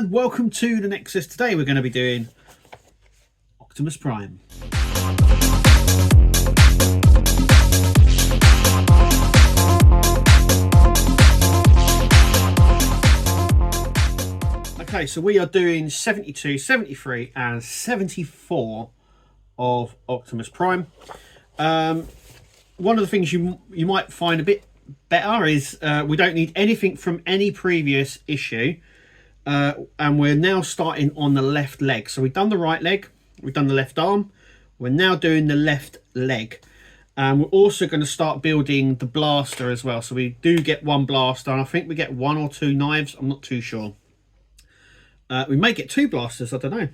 and welcome to the Nexus. Today we're going to be doing Optimus Prime. Okay, so we are doing 72, 73 and 74 of Optimus Prime. One of the things you might find a bit better is we don't need anything from any previous issue. And we're now starting on the left leg. So we've done the right leg, we've done the left arm, we're now doing the left leg. And we're also going to start building the blaster as well. So we do get one blaster, and I think we get one or two knives, I'm not too sure. We may get two blasters, I don't know.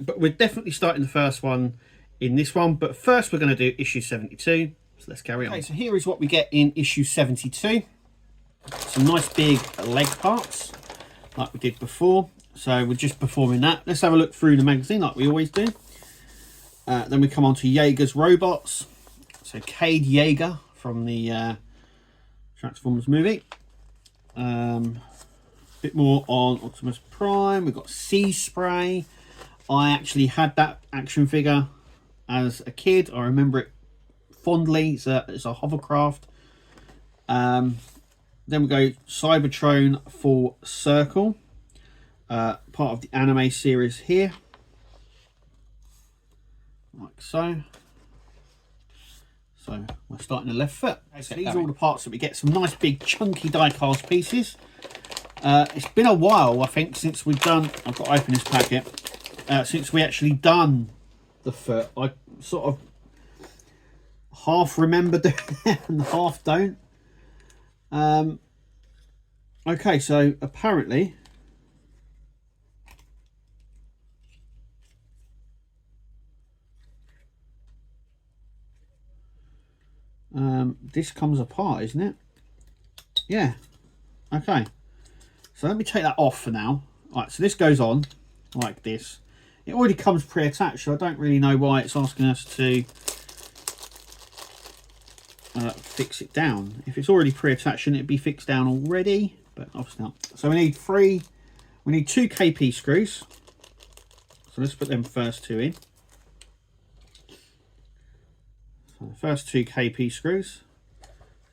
But we're definitely starting the first one in this one. But first we're going to do issue 72. So let's carry on. Okay, so here is what we get in issue 72. Some nice big leg parts, like we did before. So we're just performing that. Let's have a look through the magazine like we always do. Then we come on to Yeager's robots. So Cade Yeager from the Transformers movie. Bit more on Optimus Prime. We've got Sea Spray. I actually had that action figure as a kid. I remember it fondly. It's a hovercraft. Then we go Cybertron Full Circle, part of the anime series here, like so. So we're starting the left foot. Okay, so these are all the parts that we get. Some nice big chunky die-cast pieces. It's been a while, I think, since we've done. I've got to open this packet. Since we actually done the foot. I sort of half remember doing it and half don't. Okay, so apparently this comes apart, isn't it? Yeah. Okay, so let me take that off for now. Right, so this goes on like this. It already comes pre-attached, so I don't really know why it's asking us to fix it down. If it's already pre-attached, shouldn't it be fixed down already? But obviously not. So we need two KP screws. So let's put them first two in. So the first two KP screws.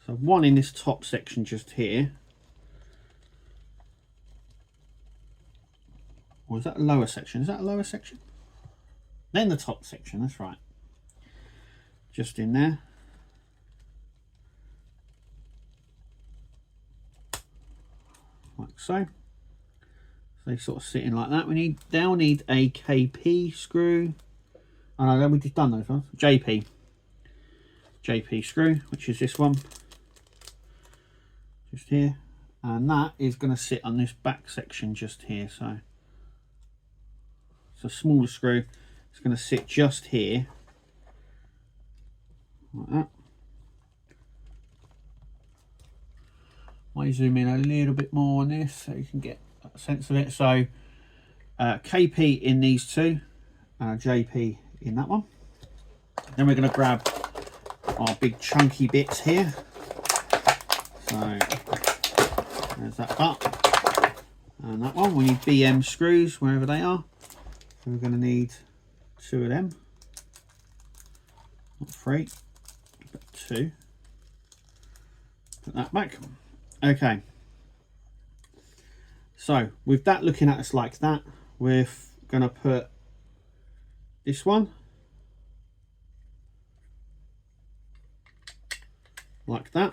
So one in this top section just here. Or is that a lower section? Is that a lower section? Then the top section, that's right. Just in there. Like so. So they sort of sit in like that. We now need a KP screw. Oh no, we just done those ones. JP screw, which is this one. Just here. And that is going to sit on this back section just here. So it's a smaller screw. It's going to sit just here. Like that. Might zoom in a little bit more on this so you can get a sense of it. So KP in these two, JP in that one. Then we're going to grab our big chunky bits here. So there's that part. And that one, we need BM screws wherever they are. So we're going to need two of them. Not three, but two. Put that back. Okay, so with that looking at us like that, we're going to put this one like that,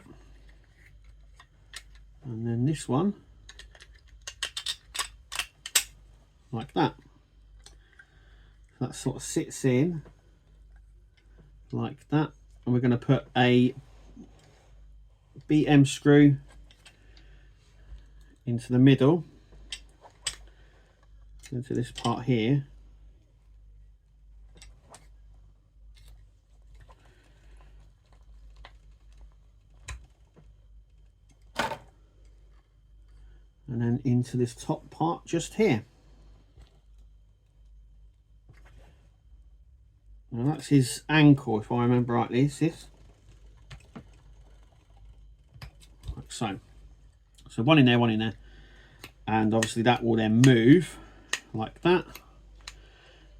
and then this one like that. So that sort of sits in like that, and we're going to put a BM screw into the middle, into this part here. And then into this top part just here. Now that's his ankle, if I remember rightly. It's this. Like so. So one in there, one in there. and obviously that will then move like that,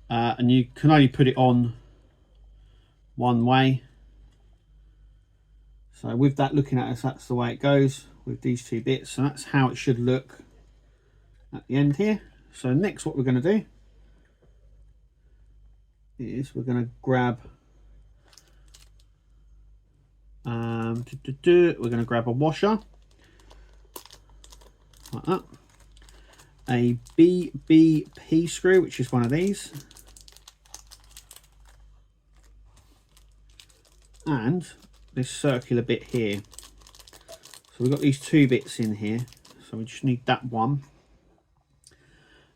and you can only put it on one way. So with that looking at us, that's the way it goes with these two bits, and that's how it should look at the end here. So next what we're going to do is we're going to grab we're going to grab a washer like that, a BBP screw, which is one of these, and this circular bit here. So we've got these two bits in here, so we just need that one,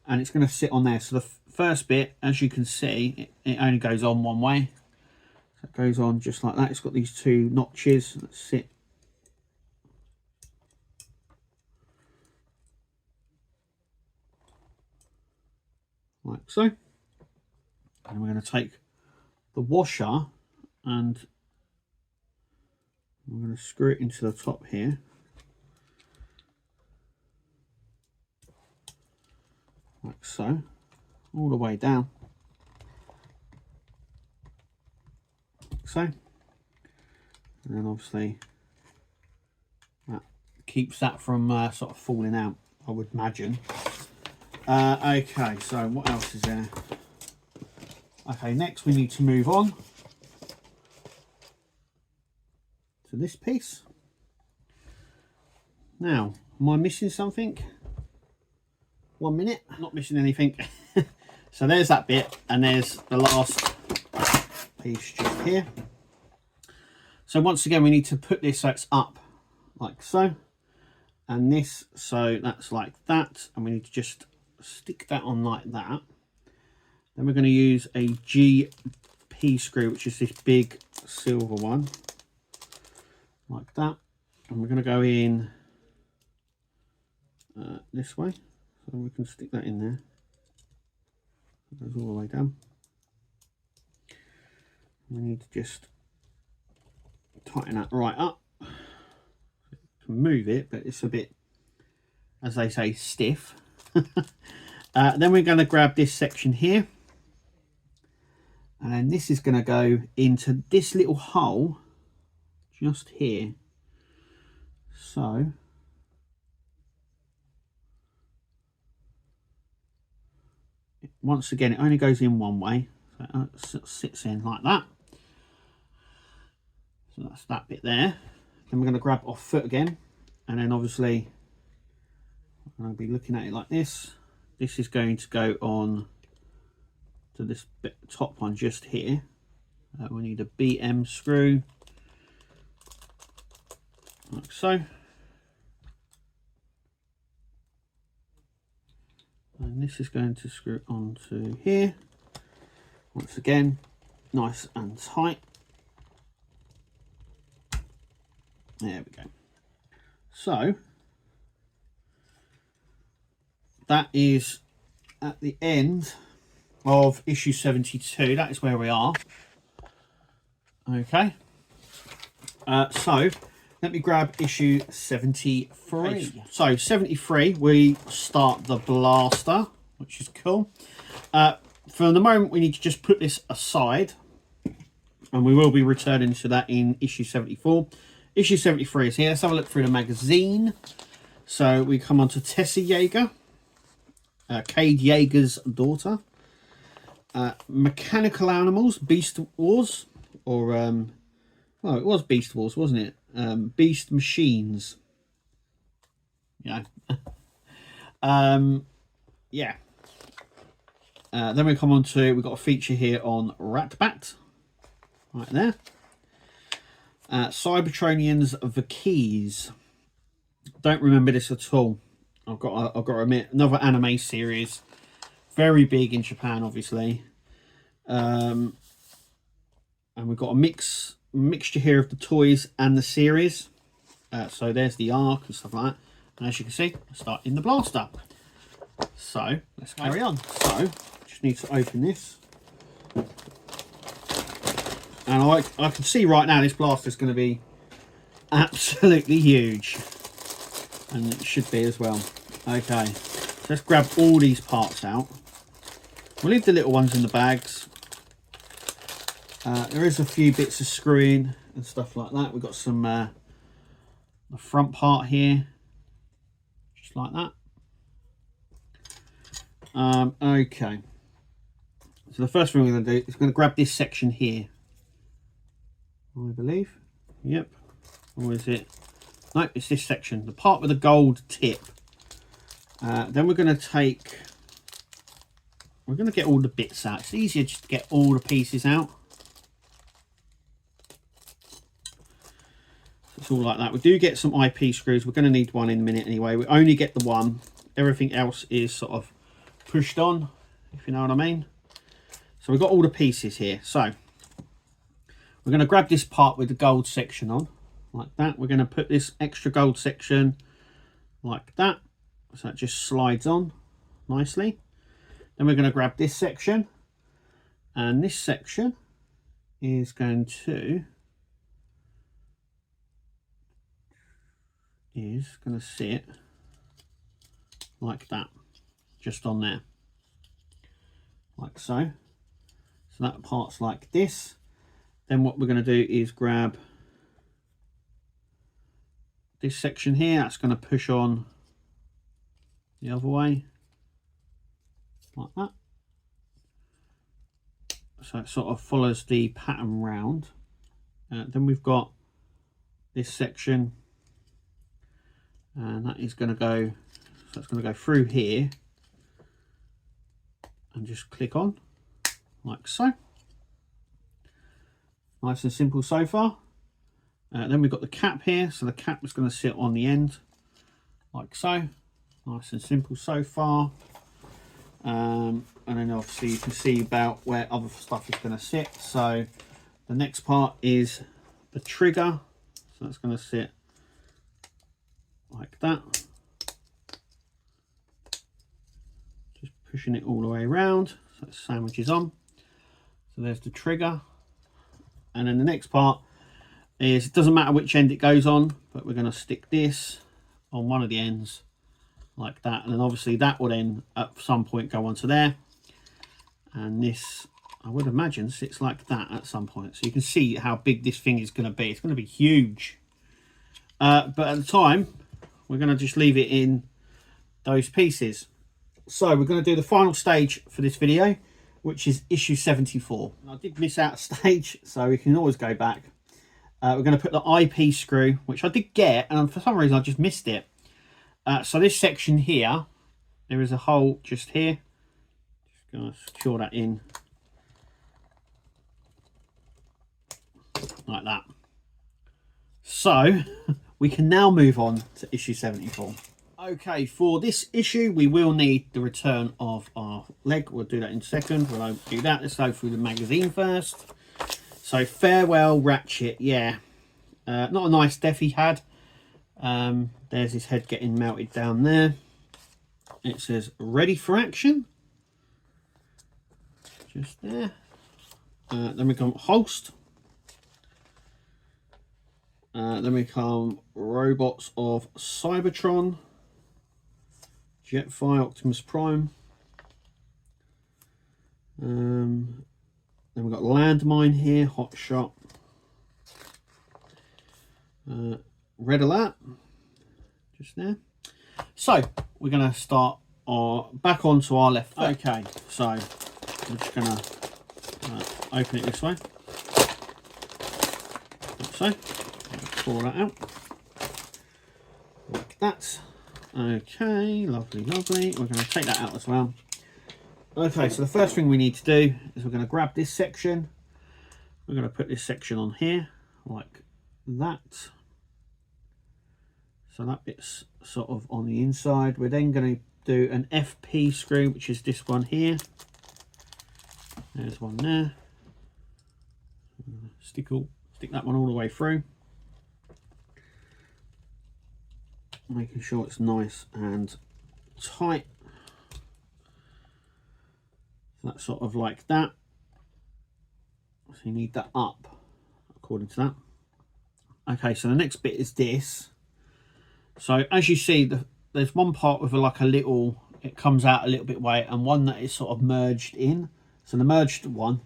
and it's going to sit on there. So the first bit, as you can see, it only goes on one way. So it goes on just like that. It's got these two notches that sit like so. And we're going to take the washer and I'm going to screw it into the top here. Like so, all the way down. Like so. And then obviously that keeps that from sort of falling out, I would imagine. Okay, so what else is there? Okay, next we need to move on to this piece. Now, am I missing something? 1 minute, not missing anything. So there's that bit, and there's the last piece just here. So once again, we need to put this so it's up like so, and this so that's like that, and we need to just stick that on like that. Then we're going to use a GP screw, which is this big silver one, like that, and we're going to go in this way, so we can stick that in there. It goes all the way down. We need to just tighten that right up. To move it, but it's a bit, as they say, stiff. Then we're going to grab this section here, and then this is going to go into this little hole just here. So once again, it only goes in one way, so it sits in like that. So that's that bit there. Then we're going to grab our foot again, and then obviously I'm going to be looking at it like this. This is going to go on to this bit, top one just here. We need a BM screw, like so. And this is going to screw onto here. Once again, nice and tight. There we go. So that is at the end of issue 72. That is where we are. Okay. So let me grab issue 73. So 73, we start the blaster, which is cool. For the moment, we need to just put this aside, and we will be returning to that in issue 74. Issue 73 is here. Let's have a look through the magazine. So we come on to Tessa Yeager, Cade Yeager's daughter. Mechanical Animals, Beast Wars, or well, it was Beast Wars, wasn't it? Beast Machines. Yeah. Yeah. Then we come on to, we've got a feature here on Ratbat, right there. Cybertronians The Keys. Don't remember this at all. I've got to admit, another anime series, very big in Japan, obviously. And we've got a mixture here of the toys and the series. So there's the arc and stuff like that. And as you can see, I start in the blaster. So let's carry on. So just need to open this. And I can see right now this blaster is going to be absolutely huge. And it should be as well. Okay, so let's grab all these parts out. We'll leave the little ones in the bags. There is a few bits of screwing and stuff like that. We've got some the front part here, just like that. Okay, so the first thing we're going to do is going to grab this section here, I believe. Yep. Or is it? No, it's this section, the part with the gold tip. Then we're going to get all the bits out. It's easier just to get all the pieces out. It's all like that. We do get some IP screws. We're going to need one in a minute anyway. We only get the one. Everything else is sort of pushed on, if you know what I mean. So we've got all the pieces here. So we're going to grab this part with the gold section on, like that. We're going to put this extra gold section like that. So it just slides on nicely. Then we're going to grab this section. And this section is going to sit like that, just on there, like so. So that part's like this. Then what we're going to do is grab this section here. That's going to push on the other way, like that. So it sort of follows the pattern round. Then we've got this section, and that is going to go, so it's going to go through here and just click on like so. Nice and simple so far. Then we've got the cap here, so the cap is going to sit on the end like so. Nice and simple so far. And then obviously you can see about where other stuff is going to sit. So the next part is the trigger, so that's going to sit like that, just pushing it all the way around so it sandwiches on. So there's the trigger. And then the next part is, it doesn't matter which end it goes on, but we're going to stick this on one of the ends like that, and then obviously that will then at some point go onto there, and this, I would imagine, sits like that at some point. So you can see how big this thing is going to be. It's going to be huge, but at the time we're going to just leave it in those pieces. So we're going to do the final stage for this video, which is issue 74. I did miss out a stage, so we can always go back. We're going to put the IP screw, which I did get, and for some reason I just missed it. So this section here, there is a hole just here. Just going to secure that in like that. So we can now move on to issue 74. Okay, for this issue we will need the return of our leg. We'll do that in a second. We'll do that. Let's go through the magazine first. So Farewell Ratchet, yeah. Not a nice death he had. There's his head getting melted down there. It says ready for action, just there. Then we come Holst. Then we come Robots of Cybertron, Jetfire, Optimus Prime. Then we've got Landmine here, Hot Shot, Red Alert, just there. So we're going to start back onto our left foot. Okay, so we're just going to open it this way, like so. Pull that out like that. Okay, lovely, lovely. We're going to take that out as well. Okay, so the first thing we need to do is we're going to grab this section. We're going to put this section on here like that. So that bit's sort of on the inside. We're then going to do an FP screw, which is this one here. There's one there. Stick that one all the way through, making sure it's nice and tight. So that's sort of like that. So you need that up according to that. Okay, so the next bit is this. So as you see, there's one part with like a little, it comes out a little bit way, and one that is sort of merged in. So the merged one,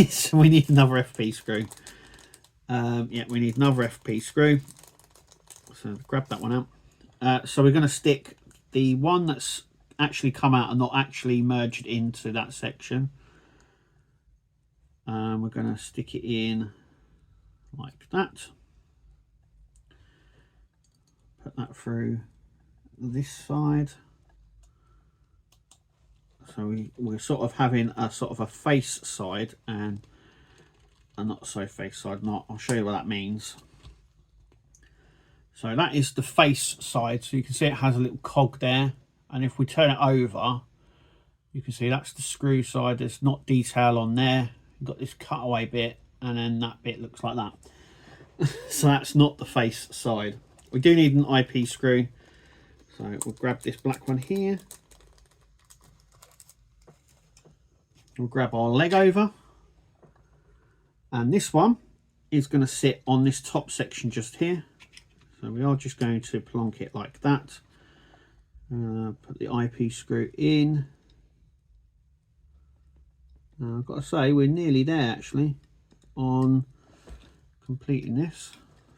so we need another FP screw. Yeah, we need another FP screw. So grab that one out. So we're going to stick the one that's actually come out and not actually merged into that section. We're going to stick it in like that. Put that through this side. So we're sort of having a sort of a face side and a not so face side. I'll show you what that means. So that is the face side. So you can see it has a little cog there. And if we turn it over, you can see that's the screw side. There's not detail on there. You've got this cutaway bit, and then that bit looks like that. So that's not the face side. We do need an IP screw. So we'll grab this black one here. We'll grab our leg over. And this one is going to sit on this top section just here. So we are just going to plonk it like that. Put the IP screw in. Now I've got to say we're nearly there actually on completing this.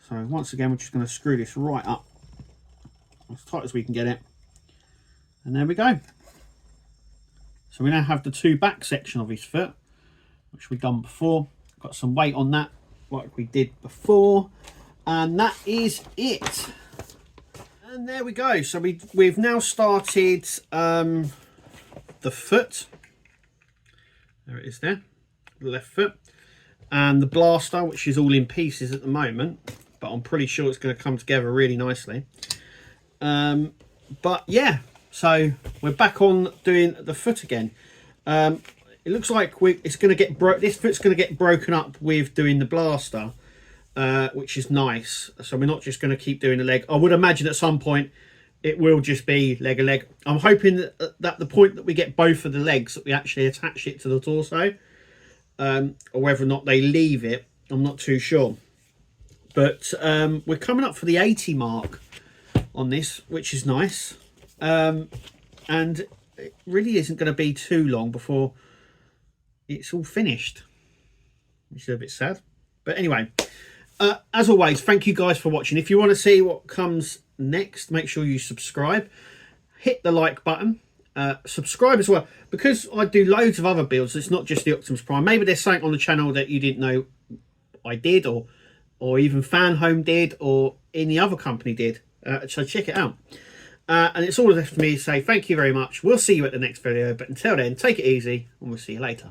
So once again we're just going to screw this right up as tight as we can get it, and there we go. So we now have the two back section of his foot, which we've done before. Got some weight on that like we did before, and that is it. And there we go. So we've now started the foot. There it is there, the left foot, and the blaster, which is all in pieces at the moment, but I'm pretty sure it's going to come together really nicely. But yeah, so we're back on doing the foot again. It looks like it's going to get this foot's going to get broken up with doing the blaster, which is nice. So we're not just going to keep doing the leg. I would imagine at some point it will just be leg a leg. I'm hoping that the point that we get both of the legs, that we actually attach it to the torso, or whether or not they leave it, I'm not too sure. But we're coming up for the 80 mark on this, which is nice. And it really isn't going to be too long before it's all finished, which is a bit sad. But anyway, as always, thank you guys for watching. If you want to see what comes next, make sure you subscribe, hit the like button, subscribe as well, because I do loads of other builds. It's not just the Optimus Prime. Maybe there's something on the channel that you didn't know I did, or even Fanhome did, or any other company did. So check it out. And it's all left for me to say thank you very much. We'll see you at the next video, but until then, take it easy and we'll see you later.